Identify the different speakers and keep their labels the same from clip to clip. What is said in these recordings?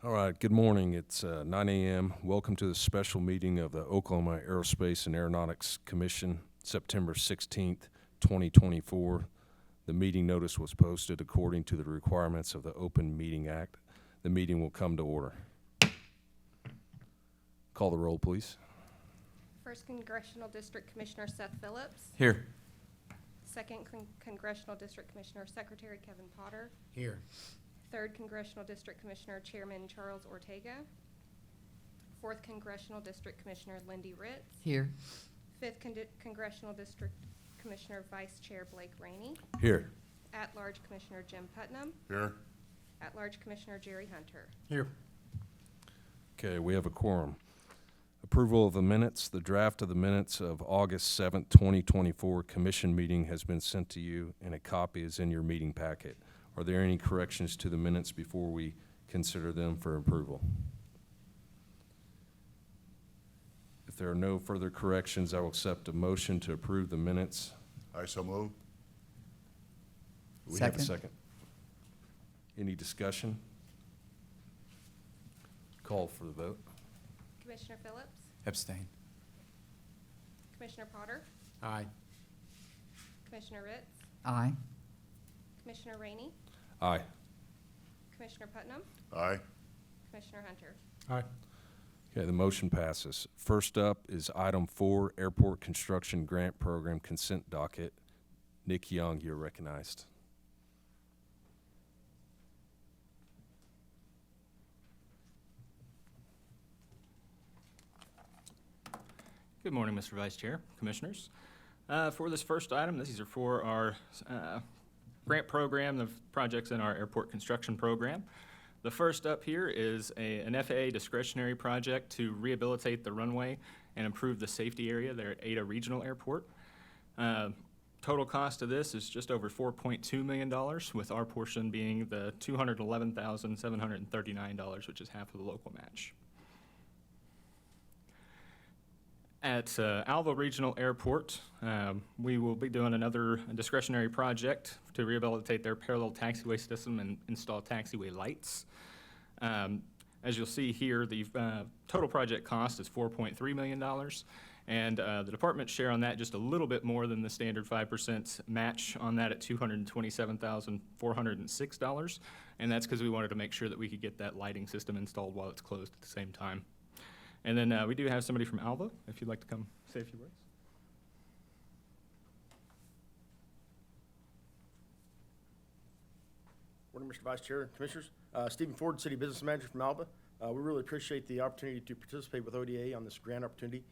Speaker 1: All right, good morning. It's 9 a.m. Welcome to the special meeting of the Oklahoma Aerospace and Aeronautics Commission, September 16th, 2024. The meeting notice was posted according to the requirements of the Open Meeting Act. The meeting will come to order. Call the roll, please.
Speaker 2: First Congressional District Commissioner Seth Phillips.
Speaker 3: Here.
Speaker 2: Second Congressional District Commissioner Secretary Kevin Potter.
Speaker 3: Here.
Speaker 2: Third Congressional District Commissioner Chairman Charles Ortega. Fourth Congressional District Commissioner Lindy Ritz.
Speaker 3: Here.
Speaker 2: Fifth Congressional District Commissioner Vice Chair Blake Rainey.
Speaker 1: Here.
Speaker 2: At-large Commissioner Jim Putnam.
Speaker 4: Here.
Speaker 2: At-large Commissioner Jerry Hunter.
Speaker 3: Here.
Speaker 1: Okay, we have a quorum. Approval of the minutes. The draft of the minutes of August 7th, 2024 Commission meeting has been sent to you, and a copy is in your meeting packet. Are there any corrections to the minutes before we consider them for approval? If there are no further corrections, I will accept a motion to approve the minutes.
Speaker 4: I so move.
Speaker 1: Do we have a
Speaker 3: Second.
Speaker 1: second? Any discussion? Call for the vote.
Speaker 2: Commissioner Phillips.
Speaker 3: Abstain.
Speaker 2: Commissioner Potter.
Speaker 3: Aye.
Speaker 2: Commissioner Ritz.
Speaker 3: Aye.
Speaker 2: Commissioner Rainey.
Speaker 1: Aye.
Speaker 2: Commissioner Putnam.
Speaker 4: Aye.
Speaker 2: Commissioner Hunter.
Speaker 3: Aye.
Speaker 1: Okay, the motion passes. First up is item 4, Airport Construction Grant Program Consent Docket. Nick Young, you're recognized.
Speaker 5: Good morning, Mr. Vice Chair, Commissioners. For this first item, these are for our grant program, the projects in our airport construction program. The first up here is an FAA discretionary project to rehabilitate the runway and improve the safety area there at Ada Regional Airport. Total cost of this is just over $4.2 million, with our portion being the $211,739, which is half of the local match. At Alva Regional Airport, we will be doing another discretionary project to rehabilitate their parallel taxiway system and install taxiway lights. As you'll see here, the total project cost is $4.3 million, and the department's share on that just a little bit more than the standard 5% match on that at $227,406, and that's because we wanted to make sure that we could get that lighting system installed while it's closed at the same time. And then we do have somebody from Alva, if you'd like to come say a few words.
Speaker 6: Morning, Mr. Vice Chair and Commissioners. Stephen Ford, City Business Manager from Alva. We really appreciate the opportunity to participate with ODAA on this grant opportunity.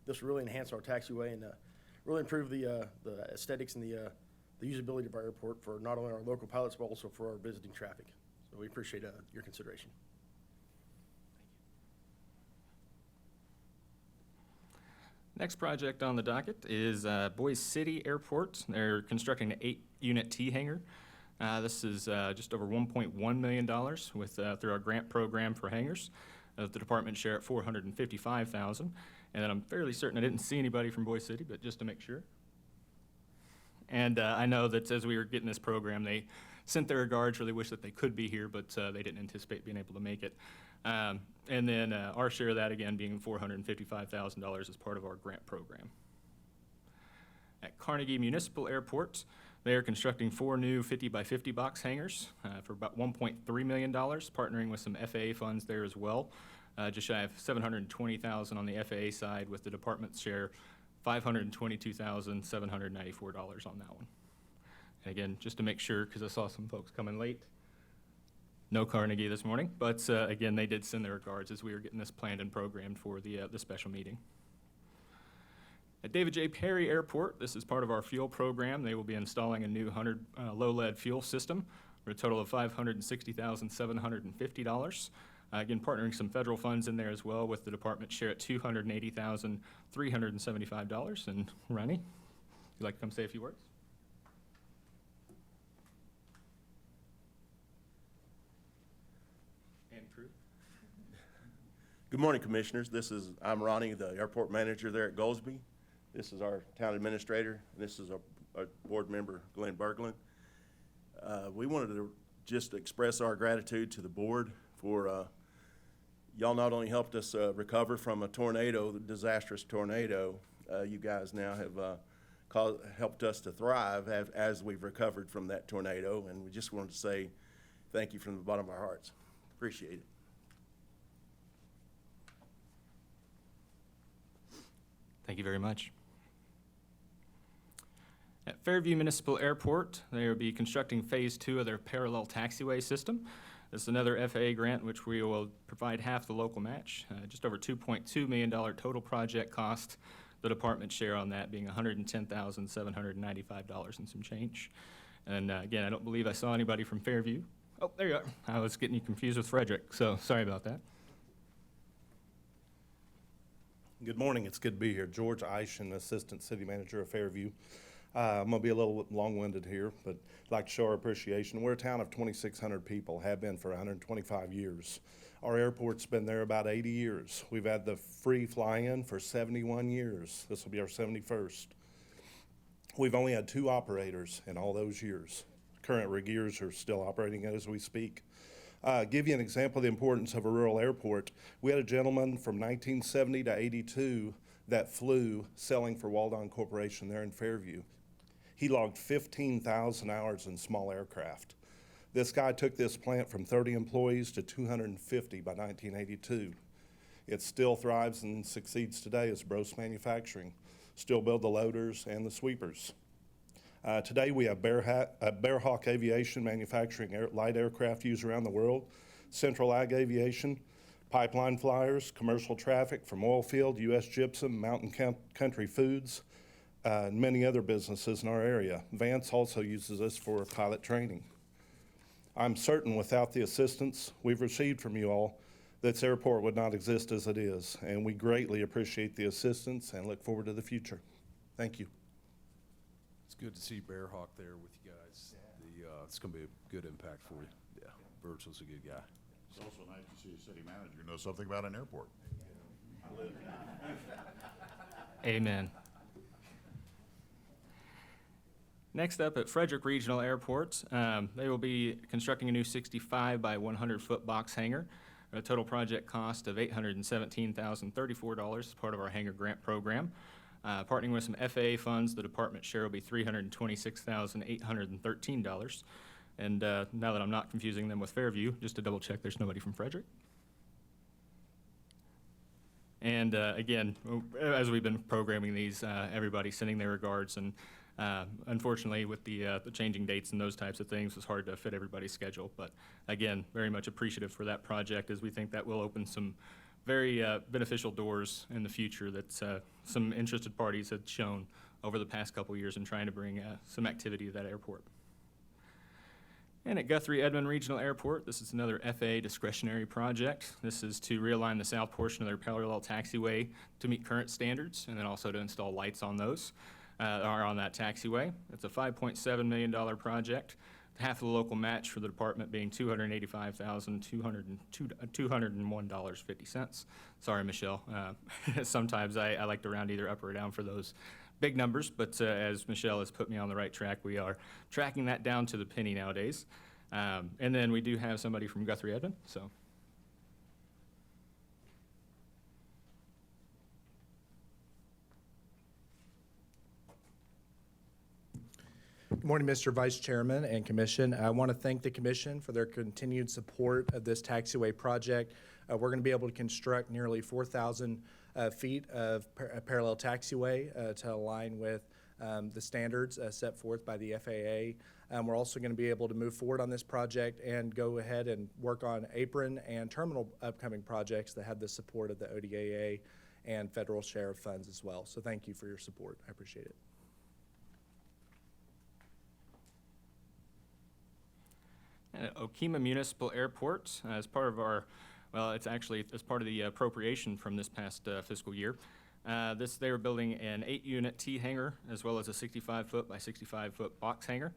Speaker 6: This will really enhance our taxiway and really improve the aesthetics and the usability of our airport for not only our local pilots, but also for our visiting traffic. So we appreciate your consideration.
Speaker 5: Next project on the docket is Boise City Airport. They're constructing an 8-unit T-hangar. This is just over $1.1 million with through our grant program for hangars. The department share at $455,000. And then I'm fairly certain I didn't see anybody from Boise City, but just to make sure. And I know that as we were getting this program, they sent their regards, really wish that they could be here, but they didn't anticipate being able to make it. And then our share of that, again, being $455,000 as part of our grant program. At Carnegie Municipal Airport, they are constructing 4 new 50-by-50 box hangars for about $1.3 million, partnering with some FAA funds there as well. Just shy of $720,000 on the FAA side, with the department's share $522,794 on that one. And again, just to make sure, because I saw some folks coming late, no Carnegie this morning, but again, they did send their regards as we were getting this planned and programmed for the special meeting. At David J. Perry Airport, this is part of our fuel program. They will be installing a new 100 low-lead fuel system for a total of $560,750. Again, partnering some federal funds in there as well, with the department share at $280,375. And Ronnie, you'd like to come say a few words?
Speaker 4: Good morning, Commissioners. I'm Ronnie, the airport manager there at Goldsby. This is our town administrator. This is our board member, Glenn Berglund. We wanted to just express our gratitude to the board for, y'all not only helped us recover from a tornado, the disastrous tornado, you guys now have helped us to thrive as we've recovered from that tornado, and we just wanted to say thank you from the bottom of our hearts. Appreciate it.
Speaker 5: Thank you very much. At Fairview Municipal Airport, they will be constructing Phase 2 of their parallel taxiway system. This is another FAA grant, which we will provide half the local match, just over $2.2 million total project cost. The department share on that being $110,795 and some change. And again, I don't believe I saw anybody from Fairview. Oh, there you are. I was getting you confused with Frederick, so sorry about that.
Speaker 3: Good morning. It's good to be here. George Eishen, Assistant City Manager of Fairview. I'm going to be a little long-winded here, but I'd like to show our appreciation. We're a town of 2,600 people, have been for 125 years. Our airport's been there about 80 years. We've had the free fly-in for 71 years. This will be our 71st. We've only had 2 operators in all those years. Current Regeers are still operating as we speak. Give you an example of the importance of a rural airport. We had a gentleman from 1970 to 82 that flew selling for Waldon Corporation there in Fairview. He logged 15,000 hours in small aircraft. This guy took this plant from 30 employees to 250 by 1982. It still thrives and succeeds today as Bros Manufacturing. Still build the loaders and the sweepers. Today we have Bear Hawk Aviation manufacturing light aircraft used around the world, Central Ag Aviation, pipeline flyers, commercial traffic from oil field, U.S. Gypsum, Mountain Country Foods, and many other businesses in our area. Vance also uses us for pilot training. I'm certain without the assistance we've received from you all, this airport would not exist as it is, and we greatly appreciate the assistance and look forward to the future. Thank you.
Speaker 1: It's good to see Bear Hawk there with you guys. It's going to be a good impact for you. Yeah, Virgil's a good guy.
Speaker 7: It's also nice to see a city manager who knows something about an airport.
Speaker 5: Amen. Next up at Frederick Regional Airport, they will be constructing a new 65 by 100 foot box hangar. A total project cost of $817,034 as part of our hangar grant program. Partnering with some FAA funds, the department share will be $326,813. And now that I'm not confusing them with Fairview, just to double check, there's nobody from Frederick. And again, as we've been programming these, everybody's sending their regards, and unfortunately with the changing dates and those types of things, it's hard to fit everybody's schedule. But again, very much appreciative for that project, as we think that will open some very beneficial doors in the future that some interested parties have shown over the past couple years in trying to bring some activity to that airport. And at Guthrie Edmond Regional Airport, this is another FAA discretionary project. This is to realign the south portion of their parallel taxiway to meet current standards, and then also to install lights on those, or on that taxiway. It's a $5.7 million project. Half of the local match for the department being $285,201.50. Sorry, Michelle. Sometimes I like to round either up or down for those big numbers, but as Michelle has put me on the right track, we are tracking that down to the penny nowadays. And then we do have somebody from Guthrie Edmond, so.
Speaker 8: Good morning, Mr. Vice Chairman and Commission. I want to thank the Commission for their continued support of this taxiway project. We're going to be able to construct nearly 4,000 feet of parallel taxiway to align with the standards set forth by the FAA. We're also going to be able to move forward on this project and go ahead and work on apron and terminal upcoming projects that have the support of the ODAA and federal share of funds as well. So thank you for your support. I appreciate it.
Speaker 5: At Okima Municipal Airport, as part of our, well, it's actually as part of the appropriation from this past fiscal year. They were building an 8-unit T hangar as well as a 65-foot by 65-foot box hangar.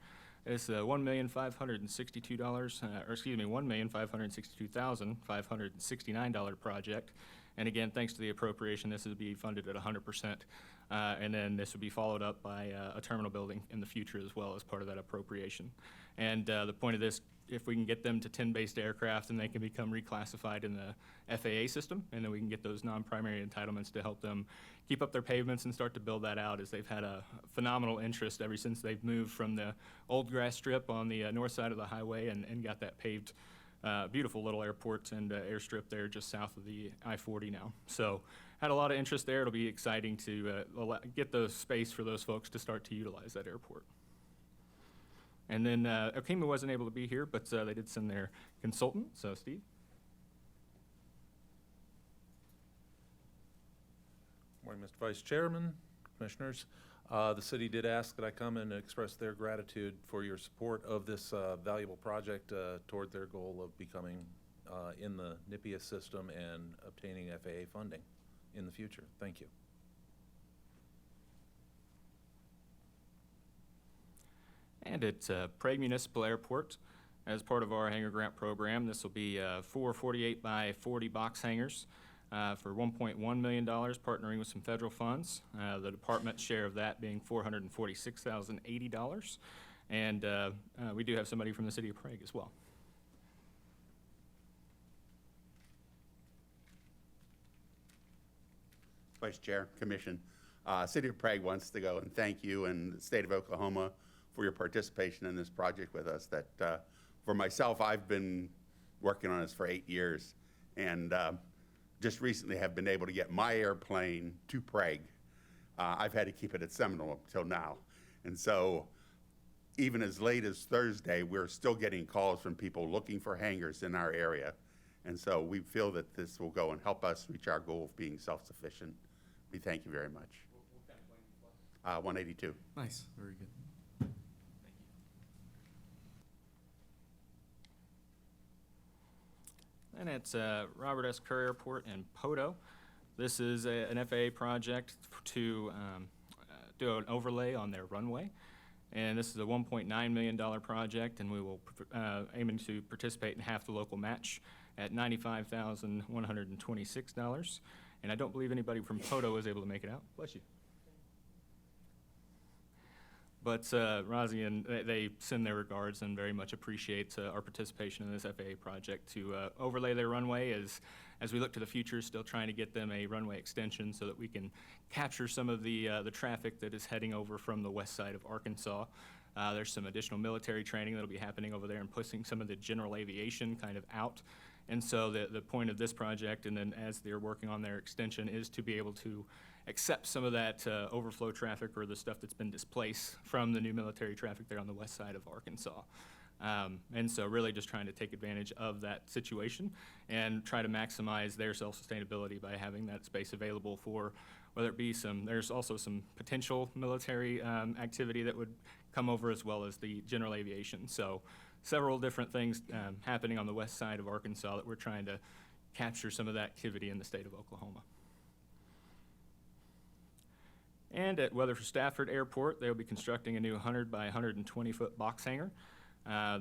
Speaker 5: It's a $1,562,569 project. And again, thanks to the appropriation, this will be funded at 100%. And then this will be followed up by a terminal building in the future as well as part of that appropriation. And the point of this if we can get them to 10-based aircraft, then they can become reclassified in the FAA system, and then we can get those non-primary entitlements to help them keep up their pavements and start to build that out, as they've had a phenomenal interest ever since they've moved from the old grass strip on the north side of the highway and got that paved, beautiful little airport and airstrip there just south of the I-40 now. So had a lot of interest there. It'll be exciting to get the space for those folks to start to utilize that airport. And then Okema wasn't able to be here, but they did send their consultant, so Steve.
Speaker 9: Morning, Mr. Vice Chairman, Commissioners. The city did ask that I come and express their gratitude for your support of this valuable project toward their goal of becoming in the NIPIA system and obtaining FAA funding in the future. Thank you.
Speaker 5: And at Prague Municipal Airport, as part of our hangar grant program, this will be 4 48 by 40 box hangars for $1.1 million, partnering with some federal funds. The department's share of that being $446,080. And we do have somebody from the city of Prague as well.
Speaker 10: Vice Chair, Commission, City of Prague wants to go and thank you and the state of Oklahoma for your participation in this project with us. That for myself, I've been working on this for 8 years, and just recently have been able to get my airplane to Prague. I've had to keep it at Seminole until now, and so even as late as Thursday, we're still getting calls from people looking for hangars in our area, and so we feel that this will go and help us reach our goal of being self-sufficient. We thank you very much.
Speaker 5: What kind of plane do you fly?
Speaker 10: 182.
Speaker 11: Nice, very good.
Speaker 5: And it's Robert S. Kerr Airport in Poto. This is an FAA project to do an overlay on their runway. And this is a $1.9 million project, and we will aiming to participate in half the local match at $95,126. And I don't believe anybody from Poto was able to make it out. Bless you. But Razi, and they send their regards and very much appreciate our participation in this FAA project to overlay their runway as we look to the future, still trying to get them a runway extension so that we can capture some of the traffic that is heading over from the west side of Arkansas. There's some additional military training that'll be happening over there and pushing some of the general aviation kind of out. And so the point of this project, and then as they're working on their extension, is to be able to accept some of that overflow traffic or the stuff that's been displaced from the new military traffic there on the west side of Arkansas. And so really just trying to take advantage of that situation and try to maximize their self-sustainability by having that space available for whether it be there's also some potential military activity that would come over, as well as the general aviation. So several different things happening on the west side of Arkansas that we're trying to capture some of that activity in the state of Oklahoma. And at Weatherford Stafford Airport, they'll be constructing a new 100 by 120 foot box hangar.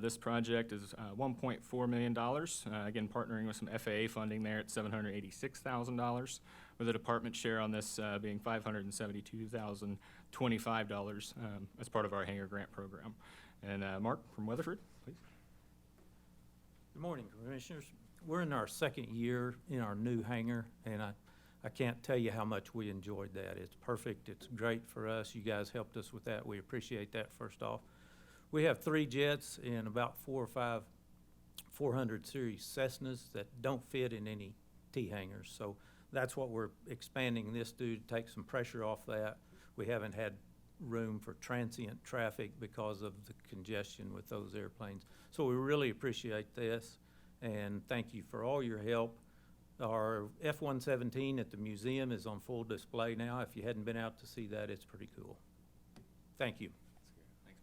Speaker 5: This project is $1.4 million, again partnering with some FAA funding there at $786,000, with the department share on this being $572,025 as part of our hangar grant program. And Mark from Weatherford, please.
Speaker 11: Good morning, Commissioners. We're in our second year in our new hangar, and I can't tell you how much we enjoyed that. It's perfect. It's great for us. You guys helped us with that. We appreciate that, first off. We have 3 jets and about 4 or 5 400 series Cessnas that don't fit in any T-hangars. So that's what we're expanding this to take some pressure off that. We haven't had room for transient traffic because of the congestion with those airplanes. So we really appreciate this, and thank you for all your help. Our F-117 at the museum is on full display now. If you hadn't been out to see that, it's pretty cool. Thank you.
Speaker 5: Thanks,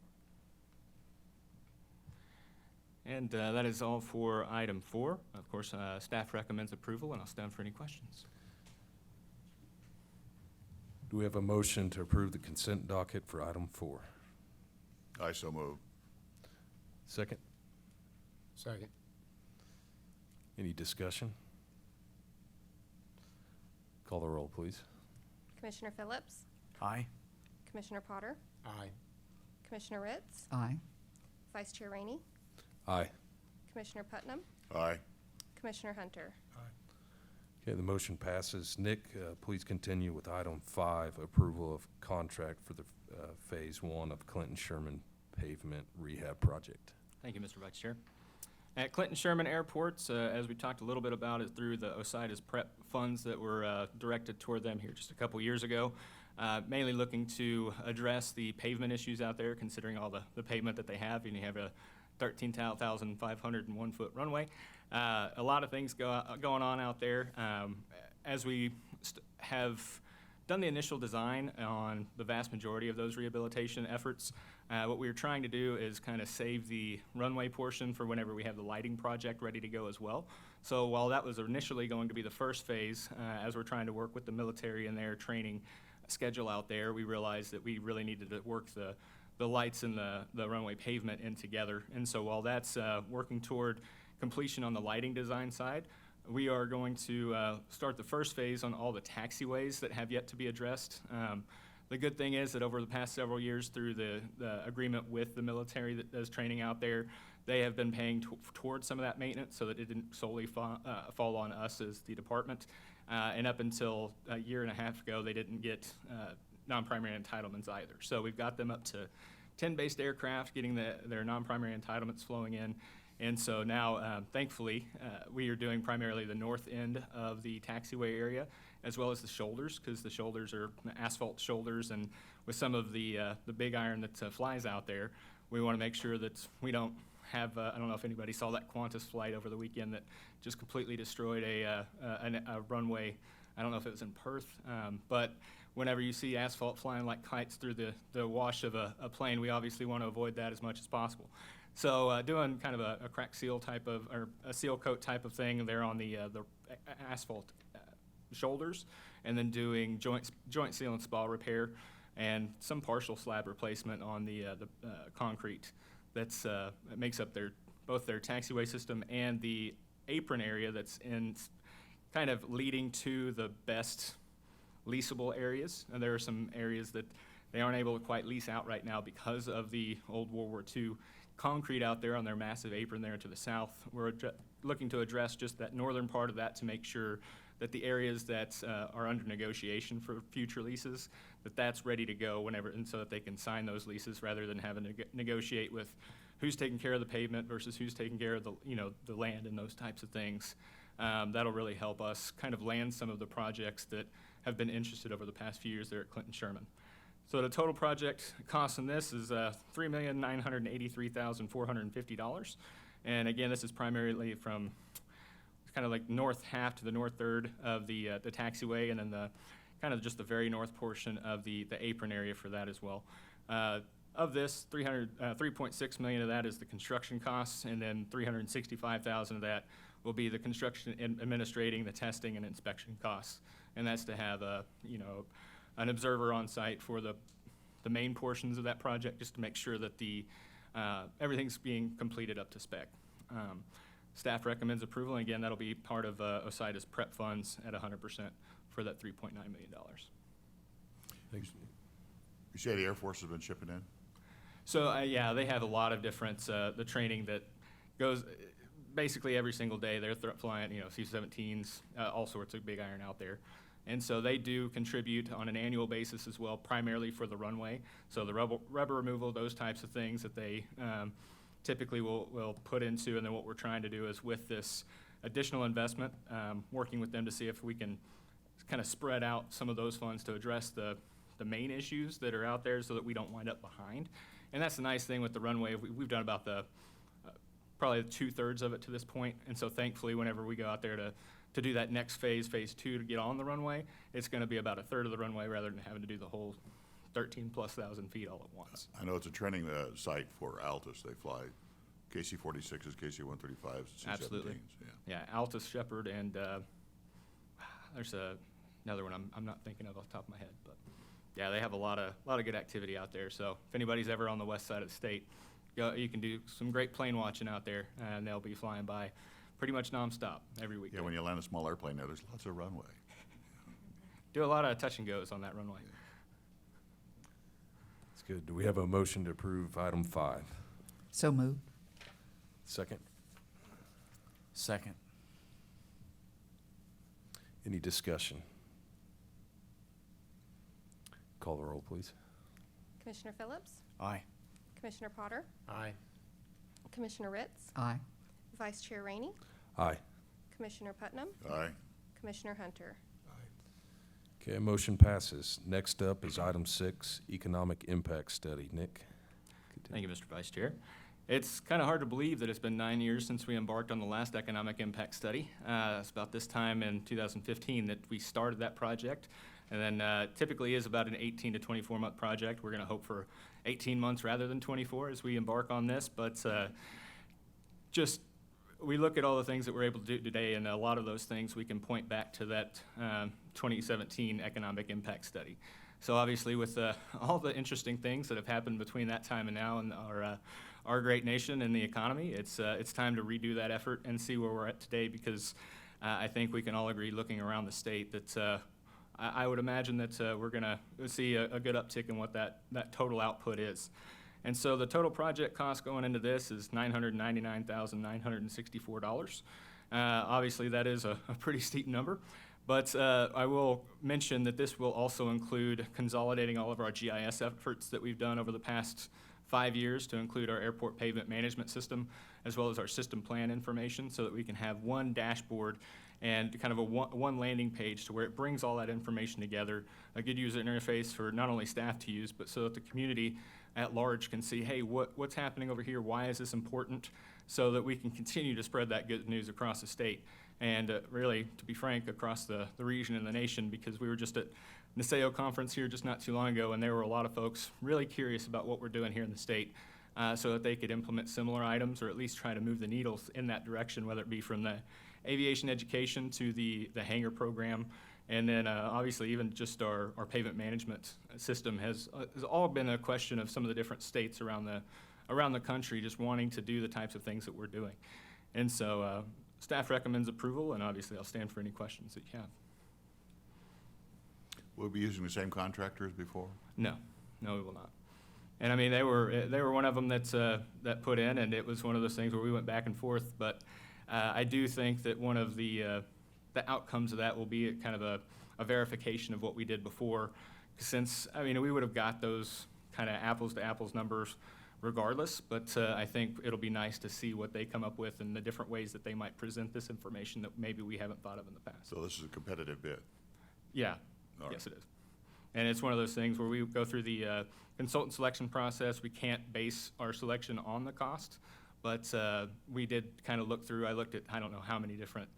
Speaker 5: Mark. And that is all for item 4. Of course, staff recommends approval, and I'll stand for any questions.
Speaker 1: Do we have a motion to approve the consent docket for item 4?
Speaker 7: I so move.
Speaker 1: Second?
Speaker 12: Second.
Speaker 1: Any discussion? Call the roll, please.
Speaker 2: Commissioner Phillips?
Speaker 12: Aye.
Speaker 2: Commissioner Potter?
Speaker 12: Aye.
Speaker 2: Commissioner Ritz?
Speaker 12: Aye.
Speaker 2: Vice Chair Rainey?
Speaker 1: Aye.
Speaker 2: Commissioner Putnam,
Speaker 7: Aye.
Speaker 2: Commissioner Hunter.
Speaker 1: Okay, the motion passes. Nick, please continue with item 5, approval of contract for the Phase 1 of Clinton Sherman Pavement Rehab Project.
Speaker 5: Thank you, Mr. Vice Chair. At Clinton Sherman Airports, as we talked a little bit about, it through the OSIDA's prep funds that were directed toward them here just a couple years ago, mainly looking to address the pavement issues out there, considering all the pavement that they have, and you have a 13,501 foot runway. A lot of things going on out there. As we have done the initial design on the vast majority of those rehabilitation efforts, what we were trying to do is kind of save the runway portion for whenever we have the lighting project ready to go as well. So while that was initially going to be the first phase, as we're trying to work with the military and their training schedule out there, we realized that we really needed to work the lights and the runway pavement in together. And so while that's working toward completion on the lighting design side, we are going to start the first phase on all the taxiways that have yet to be addressed. The good thing is that over the past several years, through the agreement with the military that does training out there, they have been paying towards some of that maintenance so that it didn't solely fall on us as the department. And up until a year and a half ago, they didn't get non-primary entitlements either. So we've got them up to 10 based aircraft, getting their non-primary entitlements flowing in. And so now, thankfully, we are doing primarily the north end of the taxiway area, as well as the shoulders, because the shoulders are asphalt shoulders, and with some of the big iron that flies out there, we want to make sure that we don't have, I don't know if anybody saw that Qantas flight over the weekend that just completely destroyed a runway. I don't know if it was in Perth, but whenever you see asphalt flying like kites through the wash of a plane, we obviously want to avoid that as much as possible. So doing kind of a crack seal type of, or a seal coat type of thing there on the asphalt shoulders, and then doing joint seal and spall repair, and some partial slab replacement on the concrete that's makes up both their taxiway system and the apron area that's in kind of leading to the best leasable areas. And there are some areas that they aren't able to quite lease out right now because of the old World War II concrete out there on their massive apron there to the south. We're looking to address just that northern part of that to make sure that the areas that are under negotiation for future leases, that's ready to go whenever, and so that they can sign those leases rather than having to negotiate with who's taking care of the pavement versus who's taking care of the land and those types of things. That'll really help us kind of land some of the projects that have been interested over the past few years there at Clinton Sherman. So the total project cost in this is $3,983,450. And again, this is primarily from kind of like north half to the north third of the taxiway, and then the kind of just the very north portion of the apron area for that as well. Of this, 3.6 million of that is the construction costs, and then 365,000 of that will be the construction administrating, the testing and inspection costs. And that's to have an observer on site for the main portions of that project, just to make sure that everything's being completed up to spec. Staff recommends approval, and again, that'll be part of OSIDA's prep funds at 100% for that $3.9 million.
Speaker 1: Thanks.
Speaker 7: You say the Air Force has been shipping in?
Speaker 5: So, yeah, they have a lot of different, the training that goes basically every single day. They're flying, C-17s, all sorts of big iron out there. And so they do contribute on an annual basis as well, primarily for the runway. So the rubber removal, those types of things that they typically will put into. And then what we're trying to do is with this additional investment, working with them to see if we can kind of spread out some of those funds to address the main issues that are out there so that we don't wind up behind. And that's the nice thing with the runway. We've done about probably 2/3 of it to this point. And so thankfully, whenever we go out there to do that next phase 2, to get on the runway, it's going to be about 1/3 of the runway rather than having to do the whole 13,000+ feet all at once.
Speaker 7: I know it's a training site for Altus. They fly KC-46s, KC-135s, C-17s.
Speaker 5: Absolutely. Yeah, Altus, Shepherd, and there's another one I'm not thinking of off the top of my head, but yeah, they have a lot of good activity out there. So if anybody's ever on the west side of the state, you can do some great plane watching out there, and they'll be flying by pretty much nonstop every week.
Speaker 7: Yeah, when you land a small airplane there, there's lots of runway.
Speaker 5: Do a lot of touch and goes on that runway.
Speaker 1: That's good. Do we have a motion to approve item 5?
Speaker 13: So moved.
Speaker 1: Second?
Speaker 12: Second.
Speaker 1: Any discussion? Call the roll, please.
Speaker 2: Commissioner Phillips?
Speaker 12: Aye.
Speaker 2: Commissioner Potter?
Speaker 12: Aye.
Speaker 2: Commissioner Ritz?
Speaker 12: Aye.
Speaker 2: Vice Chair Rainey?
Speaker 1: Aye.
Speaker 2: Commissioner Putnam?
Speaker 7: Aye.
Speaker 2: Commissioner Hunter?
Speaker 1: Okay, motion passes. Next up is item 6, economic impact study. Nick?
Speaker 5: Thank you, Mr. Vice Chair. It's kind of hard to believe that it's been 9 years since we embarked on the last economic impact study. It's about this time in 2015 that we started that project. And then typically is about an 18 to 24 month project. We're going to hope for 18 months rather than 24 as we embark on this. But just we look at all the things that we're able to do today, and a lot of those things we can point back to that 2017 economic impact study. So obviously with all the interesting things that have happened between that time and now in our great nation and the economy, it's time to redo that effort and see where we're at today, because I think we can all agree, looking around the state, that I would imagine that we're going to see a good uptick in what that total output is. And so the total project cost going into this is $999,964. Obviously, that is a pretty steep number, but I will mention that this will also include consolidating all of our GIS efforts that we've done over the past 5 years to include our airport pavement management system, as well as our system plan information, so that we can have one dashboard and kind of a one landing page to where it brings all that information together, a good user interface for not only staff to use, but so that the community at large can see, hey, what's happening over here? Why is this important? So that we can continue to spread that good news across the state, and really, to be frank, across the region and the nation, because we were just at NASEO conference here just not too long ago, and there were a lot of folks really curious about what we're doing here in the state, so that they could implement similar items, or at least try to move the needles in that direction, whether it be from the aviation education to the hangar program. And then obviously even just our pavement management system has all been a question of some of the different states around the country just wanting to do the types of things that we're doing. And so staff recommends approval, and obviously I'll stand for any questions that you have.
Speaker 7: Will we be using the same contractor as before?
Speaker 5: No, we will not. And I mean, they were one of them that put in, and it was one of those things where we went back and forth. But I do think that one of the outcomes of that will be kind of a verification of what we did before, since I mean we would have got those kind of apples to apples numbers regardless. But I think it'll be nice to see what they come up with and the different ways that they might present this information that maybe we haven't thought of in the past.
Speaker 7: So this is a competitive bid.
Speaker 5: Yeah.
Speaker 7: All right.
Speaker 5: Yes, it is. And it's one of those things where we go through the consultant selection process. We can't base our selection on the cost, but we did kind of look through. I looked at, I don't know how many different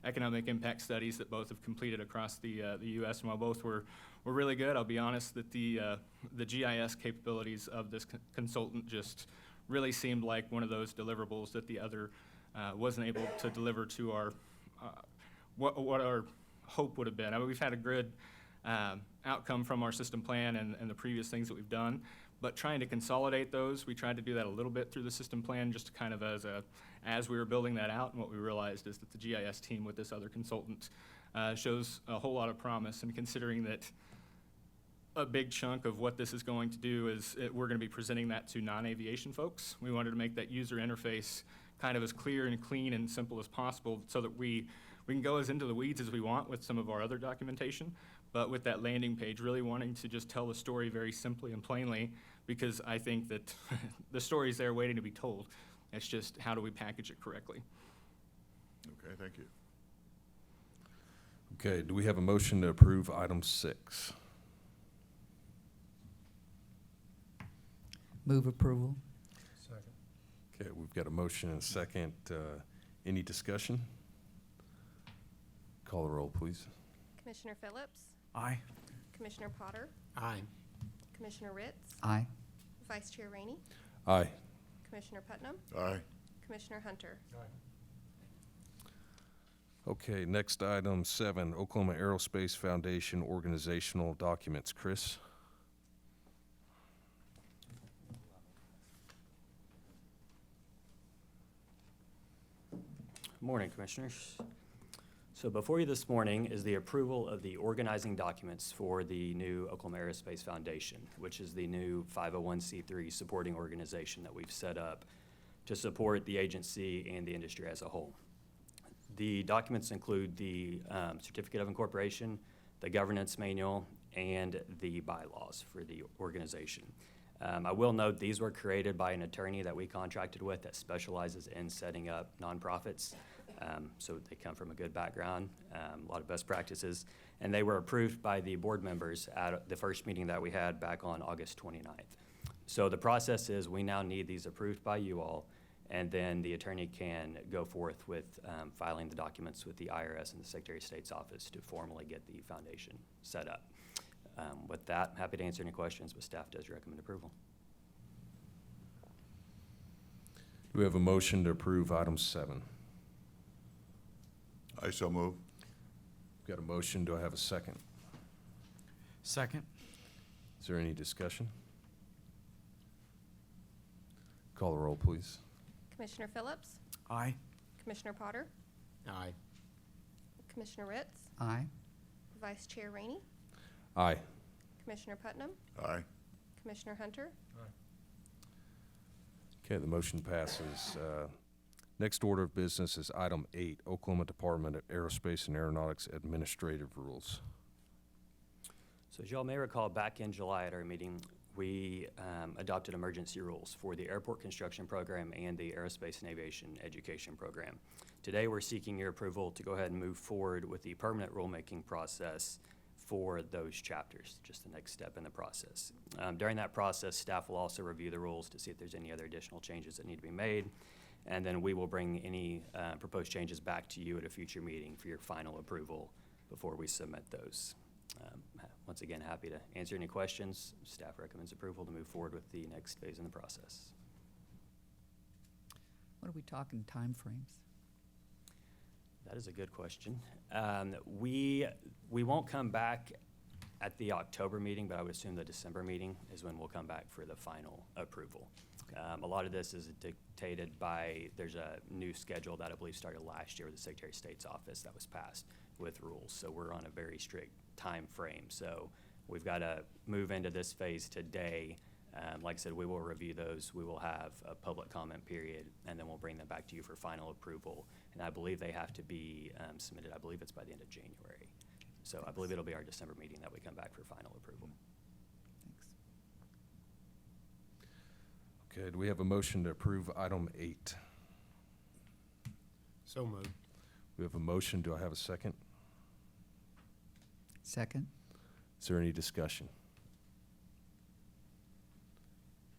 Speaker 5: economic impact studies that both have completed across the U.S. And while both were really good, I'll be honest that the GIS capabilities of this consultant just really seemed like one of those deliverables that the other wasn't able to deliver to our what our hope would have been. I mean, we've had a good outcome from our system plan and the previous things that we've done, but trying to consolidate those, we tried to do that a little bit through the system plan, just kind of as we were building that out. And what we realized is that the GIS team with this other consultant shows a whole lot of promise. And considering that a big chunk of what this is going to do is we're going to be presenting that to non-aviation folks, we wanted to make that user interface kind of as clear and clean and simple as possible, so that we can go as into the weeds as we want with some of our other documentation, but with that landing page, really wanting to just tell the story very simply and plainly, because I think that the story's there waiting to be told. It's just how do we package it correctly.
Speaker 7: Okay, thank you.
Speaker 1: Okay, do we have a motion to approve item 6?
Speaker 12: Move approval.
Speaker 8: Second.
Speaker 1: Okay, we've got a motion and a second. Any discussion? Call the roll, please.
Speaker 2: Commissioner Phillips?
Speaker 12: Aye.
Speaker 2: Commissioner Potter?
Speaker 12: Aye.
Speaker 2: Commissioner Ritz?
Speaker 12: Aye.
Speaker 2: Vice Chair Rainey?
Speaker 1: Aye.
Speaker 2: Commissioner Putnam?
Speaker 7: Aye.
Speaker 2: Commissioner Hunter?
Speaker 1: Okay, next item 7, Oklahoma Aerospace Foundation organizational documents. Chris?
Speaker 13: Morning, Commissioners. So before you this morning is the approval of the organizing documents for the new Oklahoma Aerospace Foundation, which is the new 501c3 supporting organization that we've set up to support the agency and the industry as a whole. The documents include the certificate of incorporation, the governance manual, and the bylaws for the organization. I will note these were created by an attorney that we contracted with that specializes in setting up nonprofits. So they come from a good background, a lot of best practices, and they were approved by the board members at the first meeting that we had back on August 29th. So the process is we now need these approved by you all, and then the attorney can go forth with filing the documents with the IRS and the Secretary of State's office to formally get the foundation set up. With that, happy to answer any questions, but staff does recommend approval.
Speaker 1: Do we have a motion to approve item 7?
Speaker 7: I so move.
Speaker 1: Got a motion, do I have a second?
Speaker 12: Second.
Speaker 1: Is there any discussion? Call the roll, please.
Speaker 2: Commissioner Phillips?
Speaker 12: Aye.
Speaker 2: Commissioner Potter?
Speaker 12: Aye.
Speaker 2: Commissioner Ritz?
Speaker 12: Aye.
Speaker 2: Vice Chair Rainey?
Speaker 1: Aye.
Speaker 2: Commissioner Putnam?
Speaker 7: Aye.
Speaker 2: Commissioner Hunter?
Speaker 1: Okay, the motion passes. Next order of business is item 8, Oklahoma Department of Aerospace and Aeronautics Administrative Rules.
Speaker 13: So as y'all may recall, back in July at our meeting, we adopted emergency rules for the airport construction program and the aerospace and aviation education program. Today, we're seeking your approval to go ahead and move forward with the permanent rulemaking process for those chapters, just the next step in the process. During that process, staff will also review the rules to see if there's any other additional changes that need to be made, and then we will bring any proposed changes back to you at a future meeting for your final approval before we submit those. Once again, happy to answer any questions. Staff recommends approval to move forward with the next phase in the process.
Speaker 12: What are we talking timeframes?
Speaker 13: That is a good question. We won't come back at the October meeting, but I would assume the December meeting is when we'll come back for the final approval. A lot of this is dictated by, there's a new schedule that I believe started last year with the Secretary of State's office that was passed with rules. So we're on a very strict time frame. So we've got to move into this phase today. Like I said, we will review those. We will have a public comment period, and then we'll bring them back to you for final approval. And I believe they have to be submitted, I believe it's by the end of January. So I believe it'll be our December meeting that we come back for final approval.
Speaker 12: Thanks.
Speaker 1: Okay, do we have a motion to approve item 8?
Speaker 12: So moved.
Speaker 1: We have a motion, do I have a second?
Speaker 12: Second.
Speaker 1: Is there any discussion?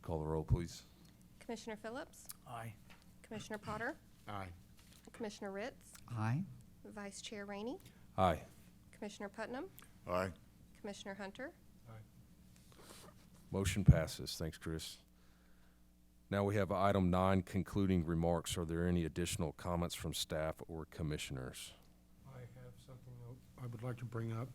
Speaker 1: Call the roll, please.
Speaker 2: Commissioner Phillips?
Speaker 12: Aye.
Speaker 2: Commissioner Potter?
Speaker 12: Aye.
Speaker 2: Commissioner Ritz?
Speaker 12: Aye.
Speaker 2: Vice Chair Rainey?
Speaker 1: Aye.
Speaker 2: Commissioner Putnam?
Speaker 7: Aye.
Speaker 2: Commissioner Hunter?
Speaker 1: Motion passes. Thanks, Chris. Now we have item 9, concluding remarks. Are there any additional comments from staff or commissioners?
Speaker 14: I have something I would like to bring up.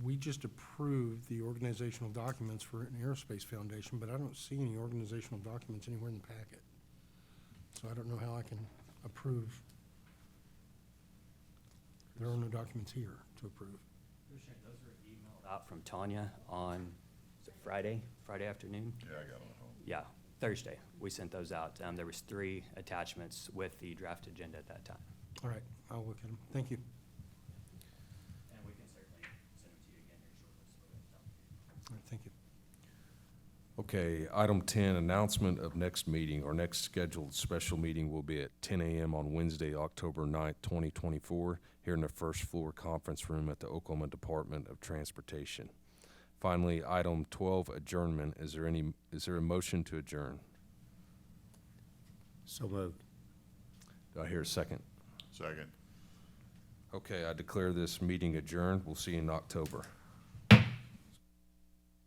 Speaker 14: We just approved the organizational documents for an aerospace foundation, but I don't see any organizational documents anywhere in the packet. So I don't know how I can approve. There are no documents here to approve.
Speaker 13: Those were emailed out from Tanya on, is it Friday afternoon?
Speaker 7: Yeah, I got it at home.
Speaker 13: Yeah, Thursday. We sent those out. There was 3 attachments with the draft agenda at that time.
Speaker 14: All right, I'll look at them. Thank you.
Speaker 13: And we can certainly send them to you again here shortly.
Speaker 14: All right, thank you.
Speaker 1: Okay, item 10, announcement of next meeting. Our next scheduled special meeting will be at 10 a.m. on Wednesday, October 9th, 2024, here in the first floor conference room at the Oklahoma Department of Transportation. Finally, item 12, adjournment. Is there a motion to adjourn?
Speaker 12: So moved.
Speaker 1: Do I hear a second?
Speaker 7: Second.
Speaker 1: Okay, I declare this meeting adjourned. We'll see you in October.